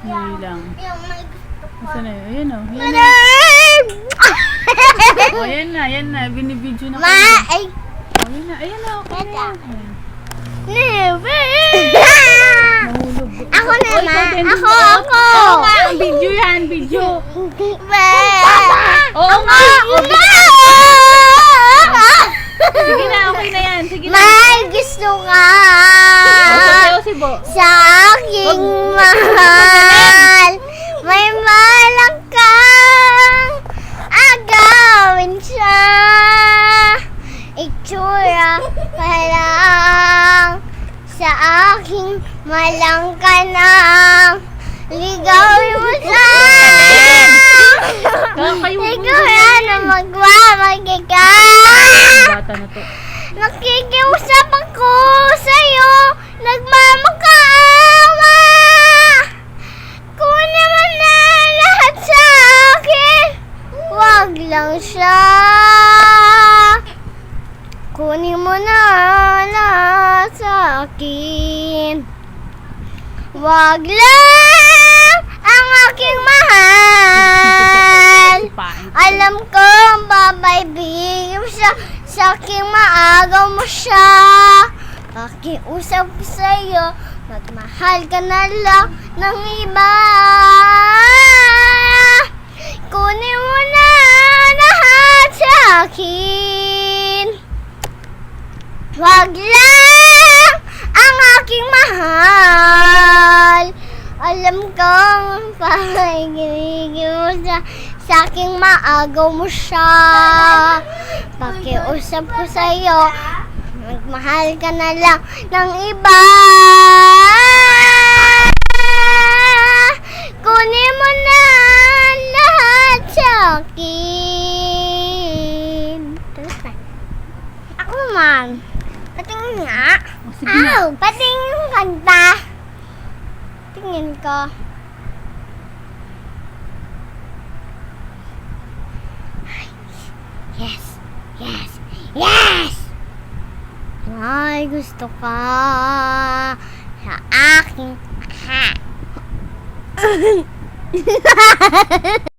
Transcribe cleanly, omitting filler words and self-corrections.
Hindi lang. Yung may gusto ko. Saan na yun? Ayan o. Yan na. O, yan na. Yan na. Binibidyo na ko. Ay! O, yan na. Ayan na. Okay na. Ayan. Never! Nahulog. Ako naman. Ako! Oo nga. Video yan. Video. Oo nga. Sige na. Okay na yan. Sige na. May gusto ka Sasayaw si Bo. sa aking mahal. May malang kang agawin siya. Itsura pa lang sa aking malang ka nang ligawin mo siya. Siguro na magwamagay ka. Bata na to. Nakikiusap ako sa'yo, nagmamakaawa. Kunin mo na lahat sa akin, wag lang siya. Kunin mo na lahat sa akin, wag lang ang aking mahal. Alam ko babaybigin mo siya, sa aking maagaw mo siya. Pakiusap ko sa'yo, magmahal ka na lang ng iba. Kunin mo na lahat sa akin, wag lang ang aking mahal. Alam kong pakikigil mo sa aking maagaw mo siya. Pakiusap ko sa'yo, magmahal ka na lang ng iba. Kunin mo na lahat sa akin. Ako naman. Patingin nga. Sige na. Patingin kanta. Tingin ko. Yes! Yes! Yes! Ay, gusto ka sa aking